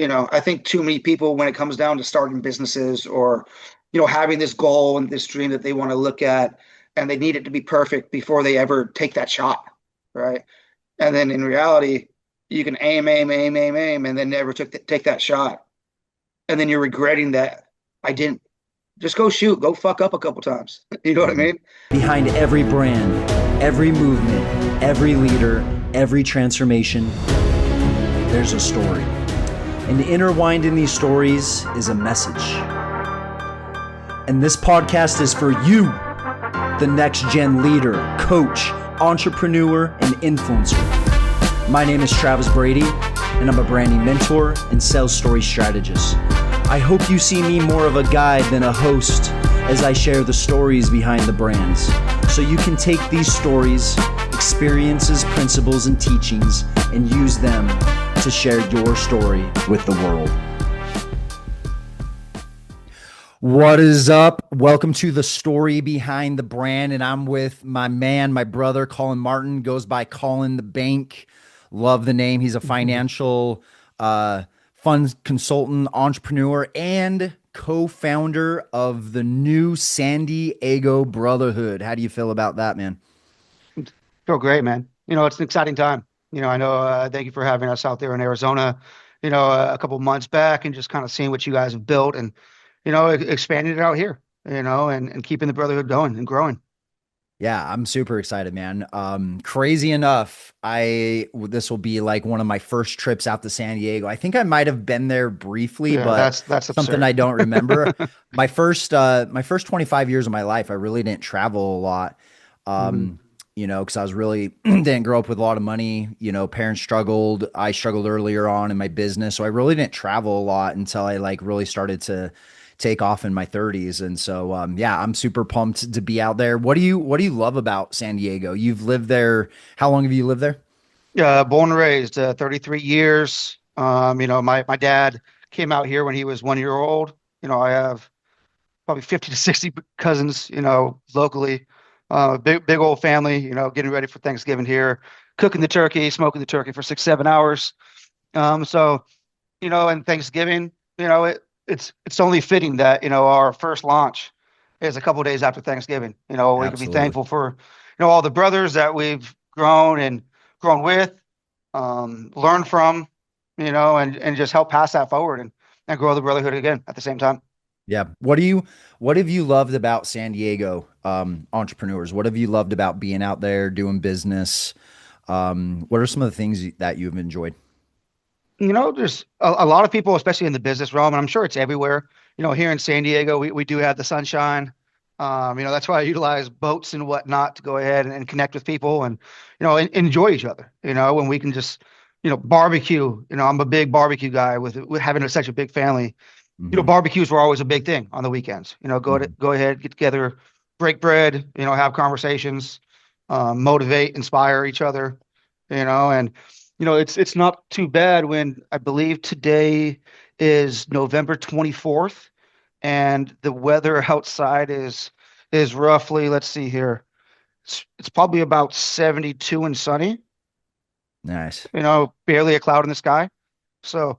I think too many people, when it comes down to starting businesses or, having this goal and this dream that they want to look at, and they need it to be perfect before they ever take that shot, right? And then in reality, you can aim, aim, aim, aim, aim, and then never take that shot. And then you're regretting that I didn't. Just go shoot, go fuck up a couple times. You know what I Mhm. mean? Behind every brand, every movement, every leader, every transformation, there's a story. And intertwined in these stories is a message. And this podcast is for you, the next gen leader, coach, entrepreneur, and influencer. My name is Travis Brady, and I'm a branding mentor and sales story strategist. I hope you see me more of a guide than a host as I share the stories behind the brands, so you can take these stories, experiences, principles, and teachings and use them to share your story with the world. What is up? Welcome to the story behind the brand, and I'm with my man, my brother, Colin Martin, goes by Colin The Bank. Love the name. He's a financial fund consultant, entrepreneur, and co-founder of the new San Diego Brotherhood. How do you feel about that, man? Feel great, man. It's an exciting time. I know, thank you for having us out there in Arizona, a couple months back and just kind of seeing what you guys have built and, expanding it out here, and keeping the Brotherhood going and growing. Yeah, I'm super excited, man. Crazy enough, this will be like one of my first trips out to San Diego. I think I might have been there briefly, Yeah, but that's something absurd. I don't remember. My first 25 years of my life, I really didn't travel a lot. Mhm. Because I was really didn't grow up with a lot of money. Parents struggled. I struggled earlier on in my business, so I really didn't travel a lot until I like really started to take off in my 30s. And so, yeah, I'm super pumped to be out there. What do you love about San Diego? You've lived there. How long have you lived there? Born and raised, 33 years. My dad came out here when he was 1 year old. I have probably 50 to 60 cousins, locally. Big old family, getting ready for Thanksgiving here, cooking the turkey, smoking the turkey for 6, 7 hours. So, and Thanksgiving, it's only fitting that, our first launch is a couple of days after Thanksgiving. We can be Absolutely. thankful for, all the brothers that we've grown with, learn from, and just help pass that forward and grow the brotherhood again at the same time. Yeah. What have you loved about San Diego, entrepreneurs? What have you loved about being out there doing business? What are some of the things that you've enjoyed? There's a lot of people, especially in the business realm, and I'm sure it's everywhere. Here in San Diego, we do have the sunshine. That's why I utilize boats and whatnot to go ahead and connect with people and, enjoy each other. When we can just, barbecue. I'm a big barbecue guy with having such a big family. Hmm. Barbecues were always a big thing on the weekends. Hmm. Go ahead, get together, break bread, have conversations, motivate, inspire each other, and it's not too bad when I believe today is November 24th and the weather outside is roughly, let's see here. It's probably about 72 and sunny, Nice. barely a cloud in the sky. So,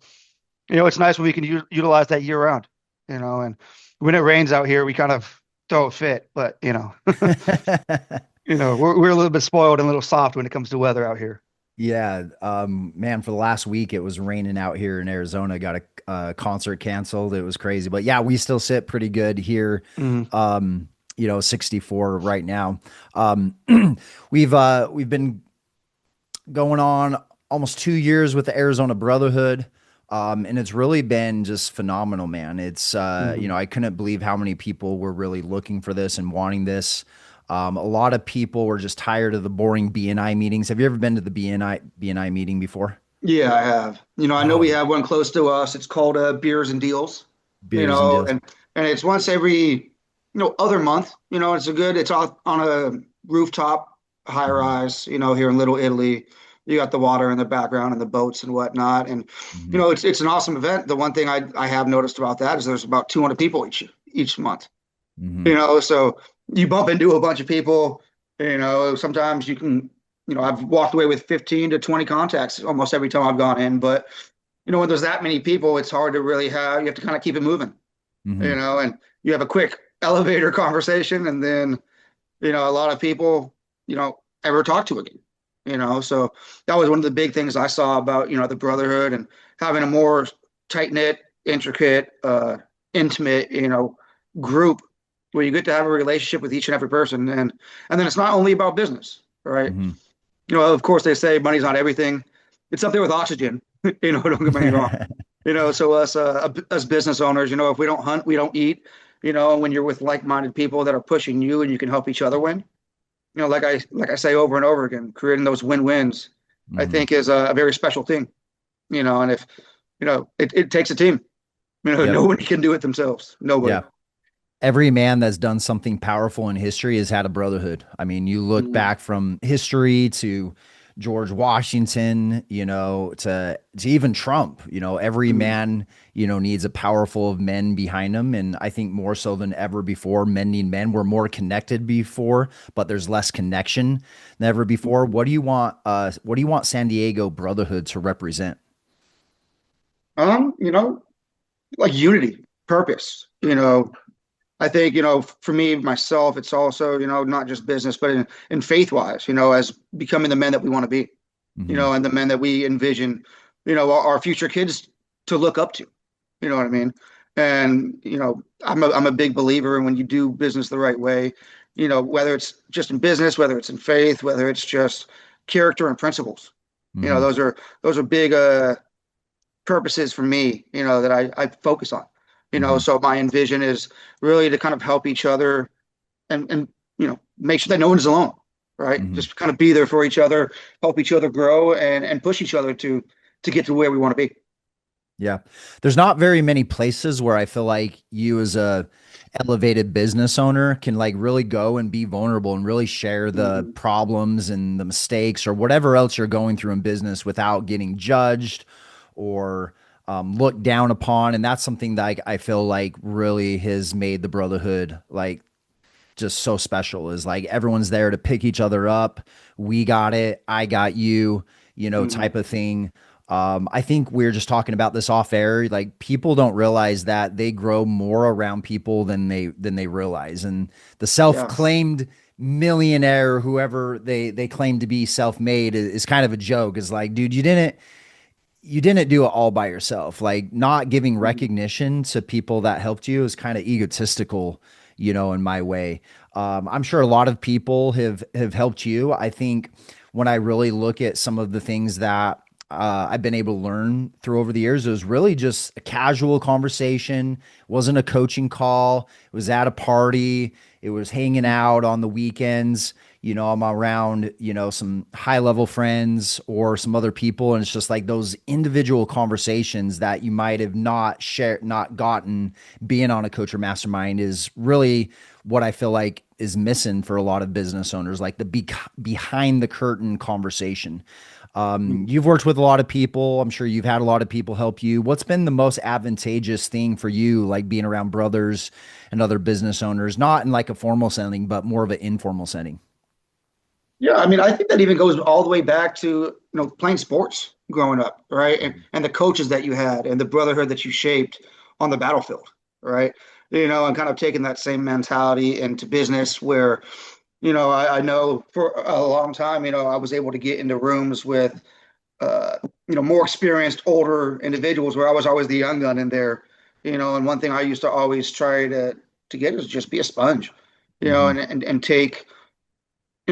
it's nice when we can utilize that year round, and when it rains out here, we kind of throw a fit, but we're a little bit spoiled and a little soft when it comes to weather out here. Yeah, man, for the last week it was raining out here in Arizona. Got a concert canceled. It was crazy, but yeah, we still sit pretty good here. Mhm. 64 right now. Um, we've been going on almost 2 years with the Arizona Brotherhood. And it's really been just phenomenal, man. Mhm. I couldn't believe how many people were really looking for this and wanting this. A lot of people were just tired of the boring BNI meetings. Have you ever been to the BNI meeting before? Yeah, I have. I know we Oh, have one close to us. It's called Beers and Deals. You beers and know, deals. and and it's once every other month. It's on a rooftop, high Hmm. rise. Here in Little Italy, you got the water in the background and the boats and whatnot. And Hmm. it's an awesome event. The one thing I have noticed about that is there's about 200 people each month. Hmm. So you bump into a bunch of people. Sometimes you can. I've walked away with 15 to 20 contacts almost every time I've gone in, but when there's that many people, it's hard to really you have to kind of keep it moving, Hmm. and you have a quick elevator conversation, and then, a lot of people, ever talk to again, so that was one of the big things I saw about, the Brotherhood, and having a more tight knit, intricate, intimate, group where you get to have a relationship with each and every person. And then it's not only about business, right? Hmm. Of course they say money's not everything. It's up there with oxygen. Don't get me wrong. So us business owners, if we don't hunt, we don't eat. When you're with like-minded people that are pushing you and you can help each other win. Like I say over and over again, creating those win-wins, I Hmm. think is a very special thing. And if it takes a team. Yep. Nobody can do it themselves. Nobody. Yeah. Every man that's done something powerful in history has had a brotherhood. I mean, you look Mhm. back from history to George Washington, to even Trump, every Mhm. man, needs a powerful of men behind him. And I think more so than ever before, men need men. We're more connected before, but there's less connection than ever before. What do you want San Diego Brotherhood to represent? Um, you know, like unity, purpose. I think, for me, myself, it's also, not just business, but in faith wise, as becoming the men that we want to be, Hmm. and the men that we envision, our future kids to look up to. You know what I mean? And, I'm a big believer in when you do business the right way, whether it's just in business, whether it's in faith, whether it's just character and principles. You know, Hmm. those are big purposes for me, that I focus on. Hmm. So my envision is really to kind of help each other, and make sure that no one's alone, right? Hmm. Just kind of be there for each other, help each other grow, and push each other to get to where we want to be. Yeah. There's not very many places where I feel like you as a elevated business owner can like really go and be vulnerable and really share the Mhm. problems and the mistakes or whatever else you're going through in business without getting judged or looked down upon. And that's something that I feel like really has made the brotherhood like just so special is like everyone's there to pick each other up. We got it. I got you, Mhm. type of thing. I think we are just talking about this off air. Like people don't realize that they grow more around people than they realize. And the Yeah. self-claimed millionaire, whoever they claim to be self-made is kind of a joke. Is like, dude, you didn't do it all by yourself. Like not giving Mhm. recognition to people that helped you is kind of egotistical, in my way. I'm sure a lot of people have helped you. I think when I really look at some of the things that I've been able to learn through over the years, it was really just a casual conversation. It wasn't a coaching call. It was at a party. It was hanging out on the weekends. I'm around, some high level friends or some other people. And it's just like those individual conversations that you might have not shared, not gotten being on a coach or mastermind is really what I feel like is missing for a lot of business owners, like the behind the curtain conversation. Mhm. You've worked with a lot of people. I'm sure you've had a lot of people help you. What's been the most advantageous thing for you, like being around brothers and other business owners, not in like a formal setting, but more of an informal setting? Yeah, I mean, I think that even goes all the way back to, playing sports growing up, right? And the coaches that you had and the brotherhood that you shaped on the battlefield, right? And kind of taking that same mentality into business where, I know for a long time, I was able to get into rooms with, uh, more experienced, older individuals where I was always the young gun in there, and one thing I used to always try to get is just be a sponge, Hmm. and take,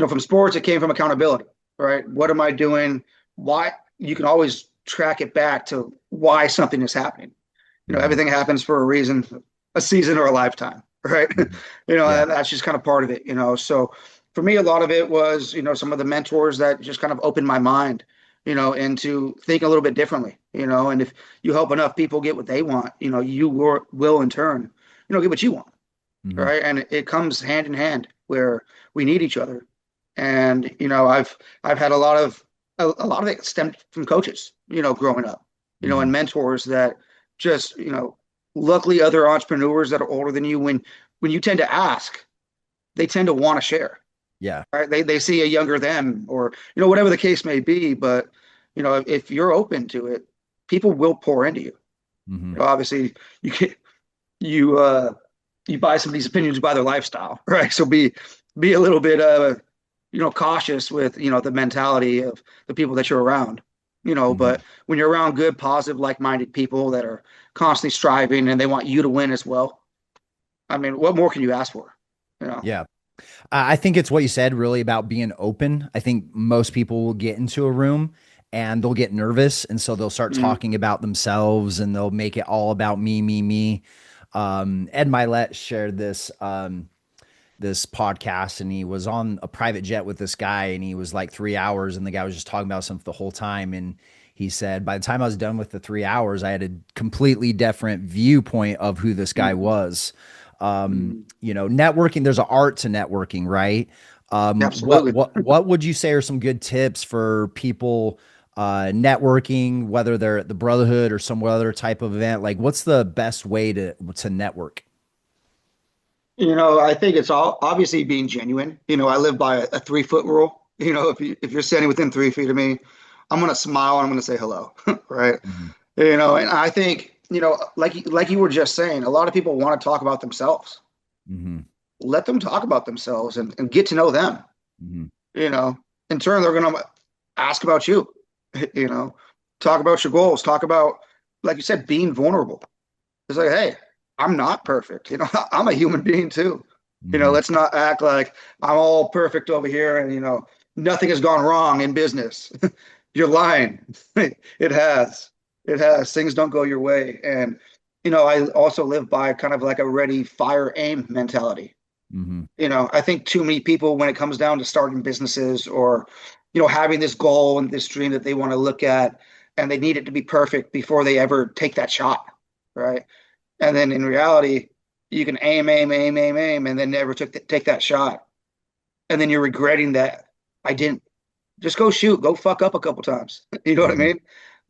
from sports, it came from accountability, right? What am I doing? Why? You can always track it back to why something is happening. Hmm. Everything happens for a reason, a season or a lifetime, right? Hmm. Yeah. That's just kind of part of it. So for me, a lot of it was, some of the mentors that just kind of opened my mind, into thinking a little bit differently, and if you help enough people get what they want, you will in turn, get what you want, Hmm. right? And it comes hand in hand where we need each other. And I've had a lot of it stemmed from coaches, growing up, Hmm. and mentors that just, luckily other entrepreneurs that are older than you, when you tend to ask, they tend to want to share, Yeah. right? They see a younger them, or whatever the case may be. But if you're open to it, people will pour into you. Hmm. Obviously, you can you you buy somebody's opinions, you buy their lifestyle, right? So be a little bit cautious with the mentality of the people that you're around. Hmm. But when you're around good, positive, like-minded people that are constantly striving and they want you to win as well, I mean, what more can you ask for? You know. Yeah. I think it's what you said really about being open. I think most people will get into a room and they'll get nervous. And so they'll start Mhm. talking about themselves and they'll make it all about me, me, me. Ed Milet shared this podcast and he was on a private jet with this guy and he was like 3 hours and the guy was just talking about something the whole time. And he said, by the time I was done with the 3 hours, I had a completely different viewpoint of who this guy Mhm. was. Mhm. Networking, there's an art to networking, right? What Absolutely. what would you say are some good tips for people networking, whether they're at the Brotherhood or some other type of event? Like, what's the best way to network? I think it's all obviously being genuine. I live by a 3 foot rule. If you're standing within 3 feet of me, I'm gonna smile and I'm gonna say hello, right? Hmm. And I think like you were just saying, a lot of people want to talk about themselves. Hmm. Let them talk about themselves and get to know them. Hmm. You know, in turn, they're gonna ask about you. You know, talk about your goals. Talk about, like you said, being vulnerable. It's like, hey, I'm not perfect. I'm a human being too. Hmm. Let's not act like I'm all perfect over here and nothing has gone wrong in business. You're lying. It has. It has. Things don't go your way. And I also live by kind of like a ready, fire, aim mentality. Hmm. I think too many people, when it comes down to starting businesses or, having this goal and this dream that they want to look at, and they need it to be perfect before they ever take that shot, right? And then in reality, you can aim, aim, aim, aim, aim, and then never take that shot. And then you're regretting that. I didn't. Just go shoot, go fuck up a couple times. You know what I Hmm. mean?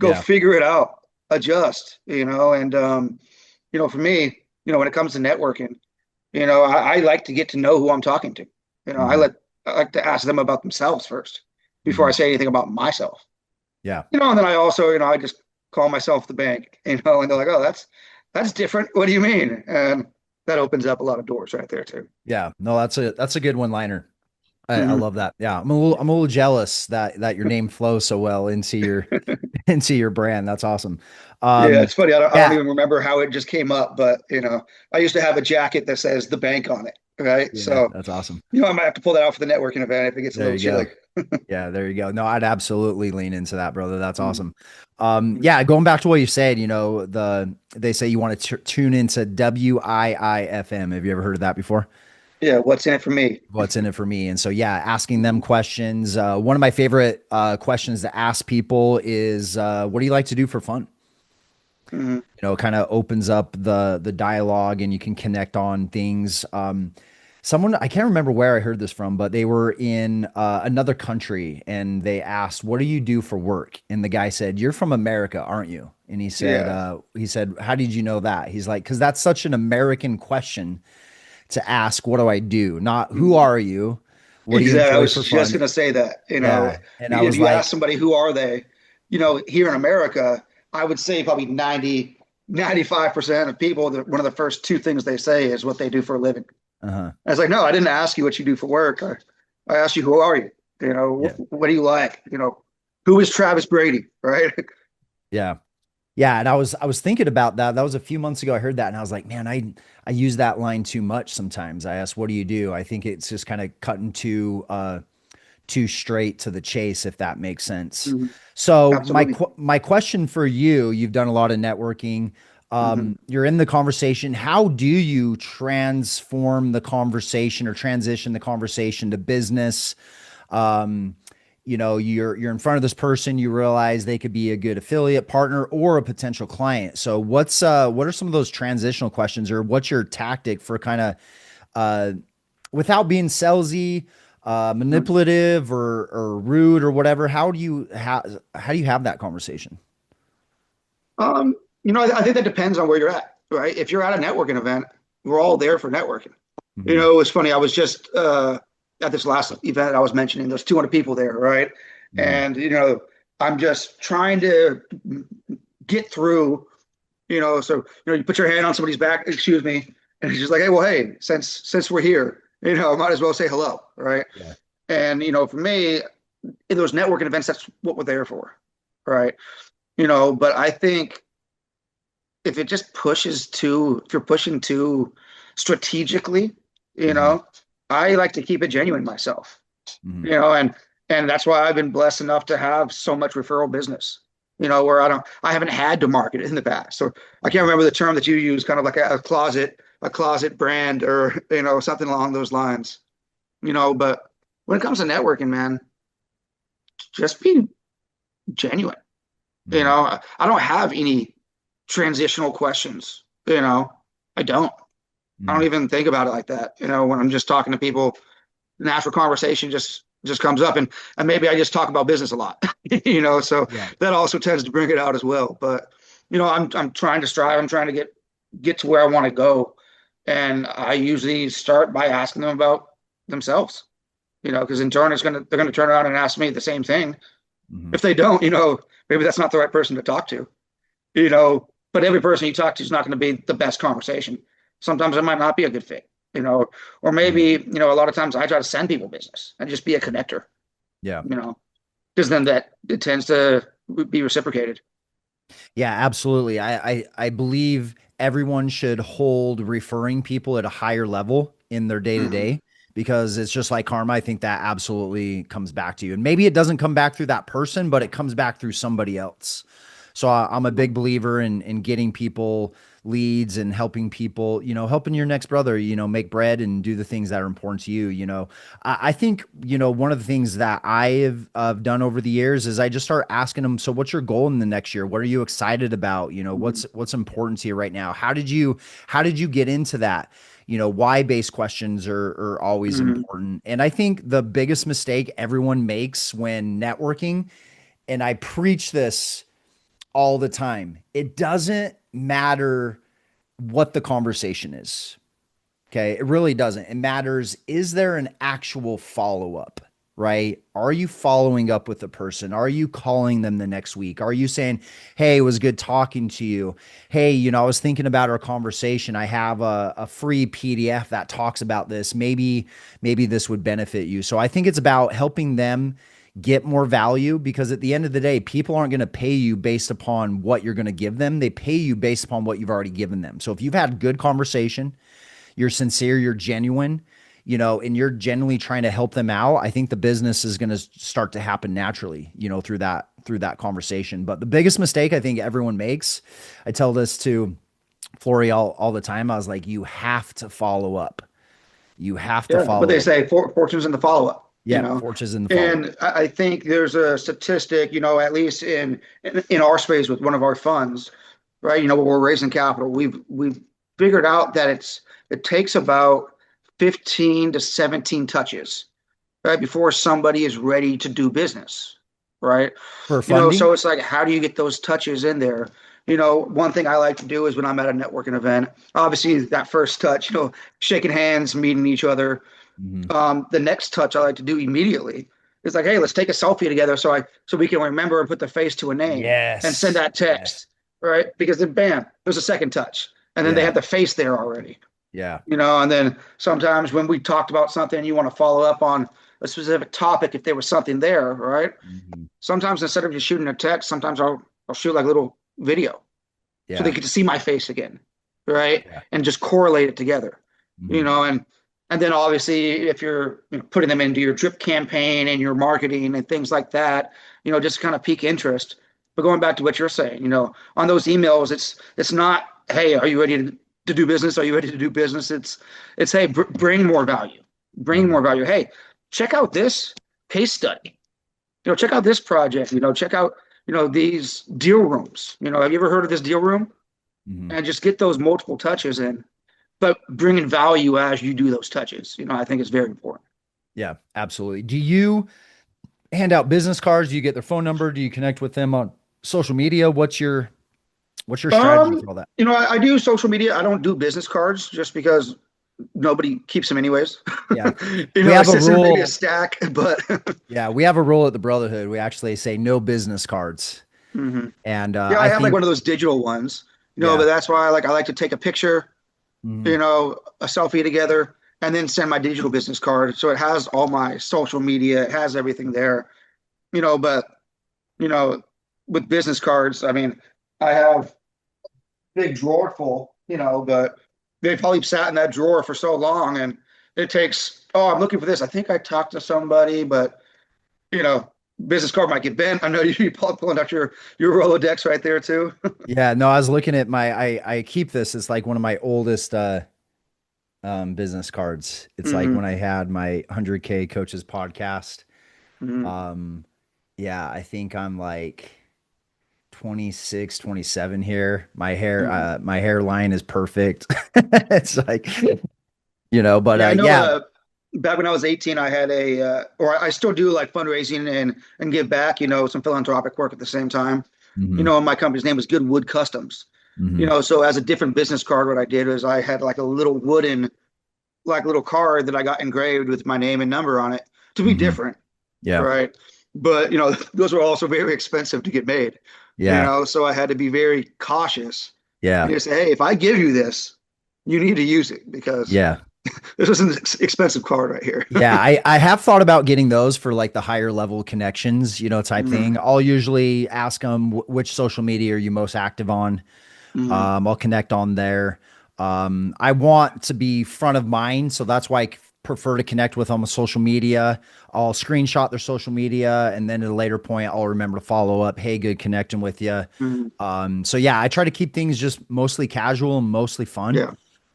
Go Yeah. figure it out, adjust, and for me, when it comes to networking, I like to get to know who I'm talking to. Hmm. I like to ask them about themselves first before I Hmm. say anything about myself. Yeah. And then I also, I just call myself the bank, and they're like, oh, that's different. What do you mean? And that opens up a lot of doors right there too. Yeah. No, that's a good one liner. I Mhm. love that. Yeah. I'm a little jealous that your name flows so well into your into your brand. That's awesome. Yeah, it's funny. I don't Yeah. even remember how it just came up, but I used to have a jacket that says the bank on it, right? Yeah, So, that's awesome. I might have to pull that out for the networking event if it gets a There little you go. chilly. Yeah, there you go. No, I'd absolutely lean into that, brother. That's Mhm. awesome. Yeah, going back to what you said, they say you want to tune into WIIFM. Have you ever heard of that before? Yeah, what's in it for me? What's in it for me? And so, yeah, asking them questions. One of my favorite questions to ask people is, "What do you like to do for fun?" Mhm. Kind of opens up the dialogue, and you can connect on things. Someone, I can't remember where I heard this from, but they were in another country, and they asked, "What do you do for work?" And the guy said, "You're from America, aren't you?" And Yeah. he said, "How did you know that?" He's like, "Because that's such an American question to ask. What do I do? Not who Mhm. are you? What do you Exactly. I enjoy was for just fun?" gonna say that. Yeah, and I If was you like, ask somebody who are they, here in America, I would say probably 95% of people, that one of the first two things they say is what they do for a living. "Uh-huh, I was like, no, I didn't ask you what you do for work. I asked you, who are you? yeah, What do you like? Who is Travis Brady, right? yeah." Yeah, and I was thinking about that. That was a few months ago. I heard that, and I was like, man, I use that line too much sometimes. I ask, "What do you do?" I think it's just kind of cutting too straight to the chase, if that makes sense. Mhm. So Absolutely. my question for you: You've done a lot of networking. Hmm. You're in the conversation. How do you transform the conversation or transition the conversation to business? Um, you're in front of this person, you realize they could be a good affiliate partner or a potential client. So what are some of those transitional questions, or what's your tactic for kind of uh without being salesy, manipulative or rude or whatever? How do you have that conversation? I think that depends on where you're at, right? If you're at a networking event, we're all there for networking. Hmm. It was funny. I was just at this last event I was mentioning. There's 200 people there, right? Hmm. And I'm just trying to get through, so you put your hand on somebody's back, excuse me, and he's just like, hey, well, hey, since we're here, might as well say hello, right? Yeah. And for me, in those networking events, that's what we're there for, right? But I think if you're pushing too strategically, you Hmm. know, I like to keep it genuine myself, Hmm. and that's why I've been blessed enough to have so much referral business, where I haven't had to market it in the past. So I can't remember the term that you use, kind of like a closet brand or, something along those lines, but when it comes to networking, man, just be genuine. Hmm. I don't have any transitional questions. I don't. I don't Hmm. even think about it like that. When I'm just talking to people, natural conversation just comes up, and maybe I just talk about business a lot. So Yeah. that also tends to bring it out as well. But I'm trying to strive. I'm trying to get to where I want to go, and I usually start by asking them about themselves. Because in turn, they're gonna turn around and ask me the same thing. Hmm. If they don't, maybe that's not the right person to talk to. But every person you talk to is not going to be the best conversation. Sometimes it might not be a good fit, or maybe, Hmm. a lot of times I try to send people business and just be a connector, Yeah. you know, because then that it tends to be reciprocated. Yeah, absolutely. I believe everyone should hold referring people at a higher level in their day to Hmm. day because it's just like karma. I think that absolutely comes back to you. And maybe it doesn't come back through that person, but it comes back through somebody else. So I'm a big believer in getting people leads and helping people, helping your next brother, make bread and do the things that are important to you. I think, one of the things that I have done over the years is I just start asking them, so what's your goal in the next year? What are you excited about? What's important to you right now? How did you get into that? Why based questions are always Hmm. important. And I think the biggest mistake everyone makes when networking, and I preach this all the time, it doesn't matter what the conversation is. Okay. It really doesn't. It matters. Is there an actual follow up? Right? Are you following up with the person? Are you calling them the next week? Are you saying, hey, it was good talking to you? Hey, I was thinking about our conversation. I have a free PDF that talks about this. Maybe this would benefit you. So I think it's about helping them get more value because at the end of the day, people aren't going to pay you based upon what you're going to give them. They pay you based upon what you've already given them. So if you've had good conversation, you're sincere, you're genuine, and you're genuinely trying to help them out, I think the business is going to start to happen naturally, through that conversation. But the biggest mistake I think everyone makes, I tell this to Flory all the time. I was like, you have to follow up. You have to Yeah, what they follow up. say, fortunes in the follow up. Yeah, fortunes in the follow up. And I think there's a statistic, at least in our space with one of our funds, right? Where we're raising capital, we've figured out that it takes about 15 to 17 touches, right, before somebody is ready to do business, right? For funding. So it's like, how do you get those touches in there? One thing I like to do is when I'm at a networking event, obviously that first touch, shaking hands, meeting each other. Mhm. The next touch I like to do immediately is like, hey, let's take a selfie together so we can remember and put the face to a name and send Yes. that Yes. text, right? Because then bam, there's a second touch. And then they Yeah. have the face there already. Yeah. And then sometimes when we talked about something, you want to follow up on a specific topic if there was something there, right? Mhm. Sometimes instead of just shooting a text, sometimes I'll shoot like a little video so they Yeah. get to see my face again, right? Yeah. And just correlate it together, Mhm. and then obviously if you're putting them into your drip campaign and your marketing and things like that, just kind of pique interest. But going back to what you're saying, on those emails, it's not, hey, are you ready to do business? Are you ready to do business? It's hey, bring more value, bring Mhm. more value. Hey, check out this case study. Check out this project. Check out these deal rooms. Have you ever heard of this deal room? Mhm. And just get those multiple touches in, but bringing value as you do those touches. I think it's very important. Yeah, absolutely. Do you hand out business cards? Do you get their phone number? Do you connect with them on social media? What's your strategy Um, for all that? I do social media. I don't do business cards just because nobody keeps them anyways. Yeah. We have It a sits in maybe a rule. stack, but Yeah, we have a rule at the Brotherhood. We actually say no business cards. Hmm. And Yeah, I I have like think, one of those digital ones, yeah. but that's why I like to take a picture, Mhm. a selfie together, and then send my digital business card. So it has all my social media, it has everything there, but you know, with business cards, I mean, I have big drawer full, but they probably sat in that drawer for so long and it takes, oh, I'm looking for this. I think I talked to somebody, but you know, business card might get bent. I know you pulling out your Rolodex right there too. Yeah, no, I was looking at I keep this. It's like one of my oldest business cards. It's like Hmm. when I had my 100K coaches podcast. Hmm. Um, yeah, I think I'm like 26, 27 here. Hmm. My hairline is perfect. It's like, but Yeah, I know. yeah. Back when I was 18, I had or I still do like fundraising and give back. Some philanthropic work at the same time. Hmm. And my company's name is Goodwood Customs. Hmm. So as a different business card, what I did was I had like a little wooden, like little card that I got engraved with my name and number on it to be Hmm. different, Yeah. right? But those were also very expensive to get made. Yeah. So I had to be very cautious and Yeah. just say, hey, if I give you this, you need to use it because Yeah. this is an expensive card right here. Yeah, I have thought about getting those for like the higher level connections, type Mm-hmm. thing. I'll usually ask them which social media are you most active on. Mm-hmm. I'll connect on there. I want to be front of mind, so that's why I prefer to connect with them on social media. I'll screenshot their social media, and then at a later point, I'll remember to follow up. Hey, good connecting with you. Mm-hmm. So yeah, I try to keep things just mostly casual and mostly fun, Yeah.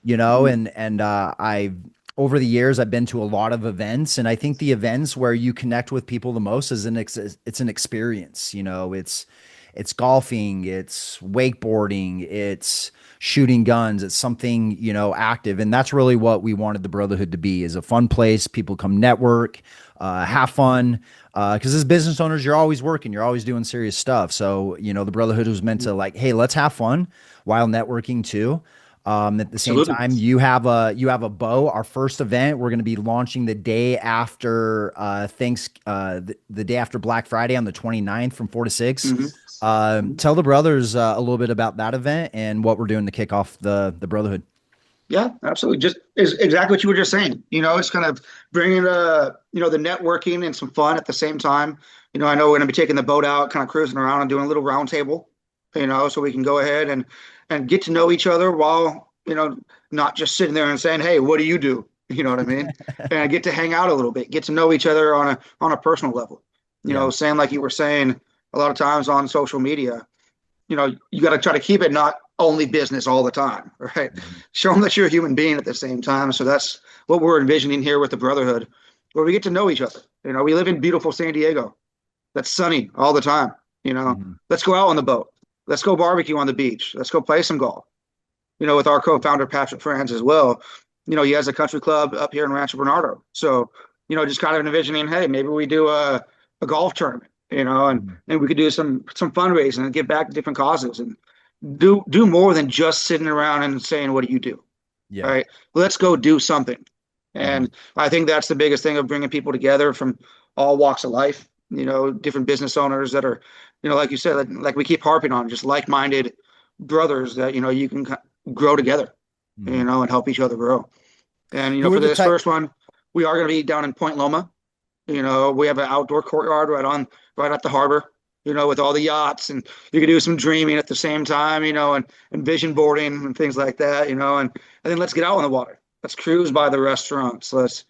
Mm-hmm. and I've over the years I've been to a lot of events, and I think the events where you connect with people the most is it's an experience. It's golfing, it's wakeboarding, it's shooting guns, it's something active, and that's really what we wanted the Brotherhood to be: is a fun place. People come network, have fun. Because as business owners, you're always working, you're always doing serious stuff. So the Brotherhood was meant to, like, hey, let's have fun while networking too. At the same Absolutely. time, you have a bow. Our first event, we're going to be launching the day after the day after Black Friday on the 29th from 4 to 6. Mm-hmm. Tell the brothers a little bit about that event and what we're doing to kick off the Brotherhood. Yeah, absolutely. Just is exactly what you were just saying. It's kind of bringing the networking and some fun at the same time. I know we're going to be taking the boat out, kind of cruising around and doing a little round table, so we can go ahead and get to know each other while, not just sitting there and saying, "Hey, what do you do?" You know what I mean? And get to hang out a little bit, get to know each other on a personal level. Yeah. Same like you were saying a lot of times on social media, you got to try to keep it not only business all the time, right? Mhm. Show them that you're a human being at the same time. So that's what we're envisioning here with the Brotherhood, where we get to know each other. We live in beautiful San Diego. That's sunny all the time. Mhm. Let's go out on the boat. Let's go barbecue on the beach. Let's go play some golf. With our co-founder Patrick Franz as well. He has a country club up here in Rancho Bernardo. So, just kind of envisioning, hey, maybe we do a golf tournament, Mhm. and we could do some fundraising and give back to different causes and do more than just sitting around and saying, what do you do? All Yeah. right, let's go do something. Mhm. And I think that's the biggest thing of bringing people together from all walks of life, different business owners that are, like you said, like we keep harping on, just like-minded brothers that, you can grow together, Mhm. and help each other grow. And, Who are for the this type? first one, we are going to be down in Point Loma. We have an outdoor courtyard right at the harbor, with all the yachts, and you can do some dreaming at the same time, and vision boarding and things like that, and then let's get out on the water. Let's cruise by the restaurants. Let's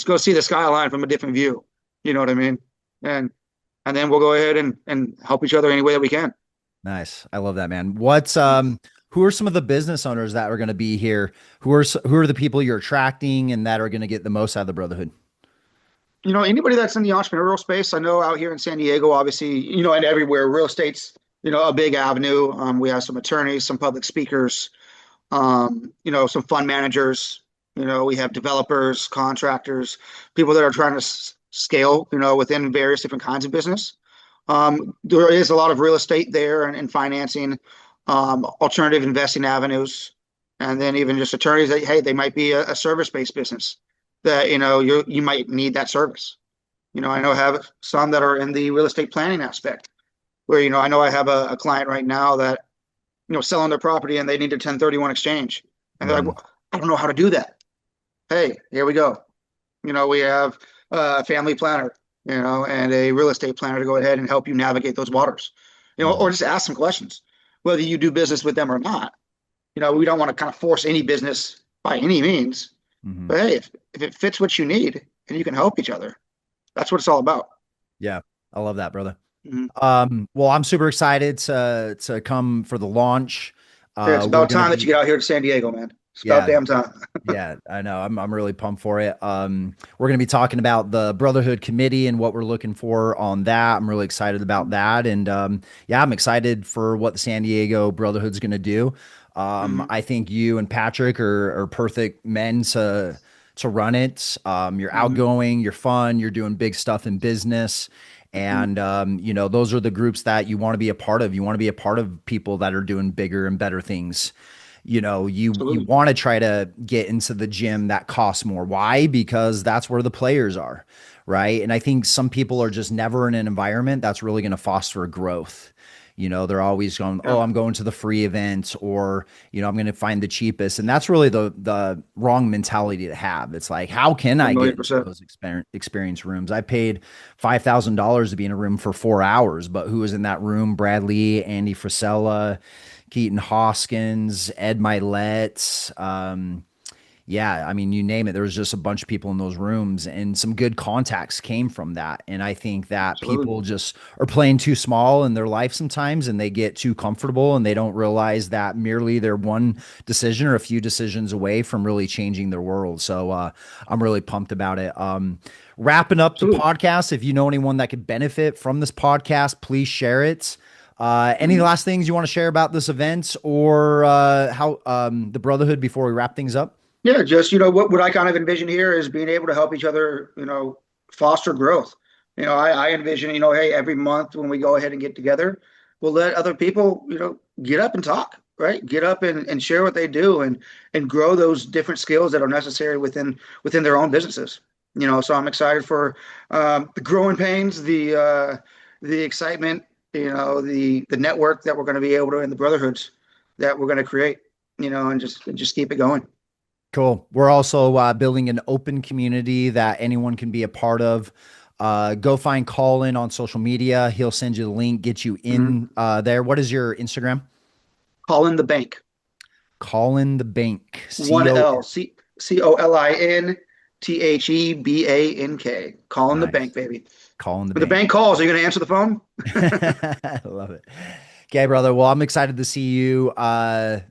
go see the skyline from a different view. You know what I mean? And and then we'll go ahead and help each other any way that we can. Nice. I love that, man. Who are some of the business owners that are going to be here? Who are the people you're attracting and that are going to get the most out of the Brotherhood? Anybody that's in the entrepreneurial space, I know out here in San Diego, obviously, and everywhere, real estate's, a big avenue. We have some attorneys, some public speakers, some fund managers. We have developers, contractors, people that are trying to scale, within various different kinds of business. There is a lot of real estate there and financing, alternative investing avenues, and then even just attorneys that, hey, they might be a service-based business that, you might need that service. I know have some that are in the real estate planning aspect. where, I know I have a client right now that, selling their property and they need a 1031 exchange. And they're like, Mhm. well, I don't know how to do that. Hey, here we go. We have a family planner, and a real estate planner to go ahead and help you navigate those waters, or Mhm. just ask some questions, whether you do business with them or not. We don't want to kind of force any business by any means, Mhm. but hey, if it fits what you need and you can help each other, that's what it's all about. Yeah, I love that, brother. Mhm. Well, I'm super excited to come for the launch. Yeah, it's We're about gonna time that you be get out here to San Diego, man. It's about Yeah, damn time. yeah, I know. I'm really pumped for it. We're gonna be talking about the Brotherhood Committee and what we're looking for on that. I'm really excited about that, and yeah, I'm excited for what the San Diego Brotherhood's gonna do. Mhm. I think you and Patrick are perfect men to run it. You're Mhm. outgoing, you're fun, you're doing big stuff in business. Mhm. And those are the groups that you want to be a part of. You want to be a part of people that are doing bigger and better things. You Absolutely. want to try to get into the gym that costs more. Why? Because that's where the players are, right? And I think some people are just never in an environment that's really going to foster growth. They're always going, Yeah, oh, I'm going to the free event, or I'm going to find the cheapest, and that's really the wrong mentality to have. It's like, how can a I get million into percent. those experience rooms? I paid $5,000 to be in a room for 4 hours, but who was in that room? Bradley, Andy Frisella, Keaton Hoskins, Ed Milet. Yeah, I mean, you name it. There was just a bunch of people in those rooms, and some good contacts came from that. And I think that Absolutely. people just are playing too small in their life sometimes, and they get too comfortable, and they don't realize that merely they're one decision or a few decisions away from really changing their world. So I'm really pumped about it. Wrapping up the Absolutely. podcast, if you know anyone that could benefit from this podcast, please share it. Any Mhm. last things you want to share about this event or how the Brotherhood before we wrap things up? Yeah, just what I kind of envision here is being able to help each other, foster growth. I envision, hey, every month when we go ahead and get together, we'll let other people, get up and talk, right? Get up and share what they do and grow those different skills that are necessary within their own businesses. So I'm excited for the growing pains, the excitement, the network that we're going to be able to, and the brotherhoods that we're going to create, and just keep it going. Cool. We're also building an open community that anyone can be a part of. Go find Colin on social media. He'll send you the link, get you Mhm. in there. What is your Instagram? Colin the Bank. Colin the Bank. One CO. L COLINTHEBANK. Colin the Nice. Bank, baby. Colin the When the Bank. bank calls, are you going to answer the phone? I love it. Okay, brother. Well, I'm excited to see you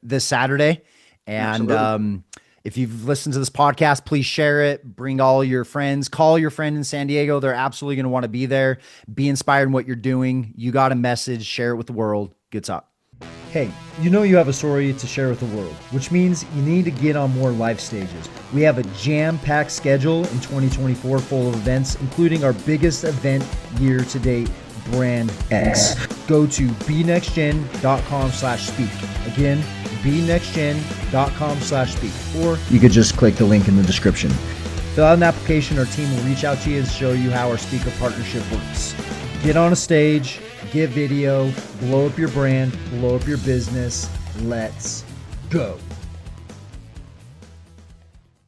this Saturday. And Absolutely. if you've listened to this podcast, please share it. Bring all your friends. Call your friend in San Diego. They're absolutely going to want to be there. Be inspired in what you're doing. You got a message. Share it with the world. Good talk. Hey, you know you have a story to share with the world, which means you need to get on more life stages. We have a jam-packed schedule in 2024 full of events, including our biggest event year to date, Brand X. Go to bnextgen.com/speak. Again, bnextgen.com/speak. Or you could just click the link in the description. Fill out an application. Our team will reach out to you and show you how our speaker partnership works. Get on a stage, get video, blow up your brand, blow up your business. Let's go.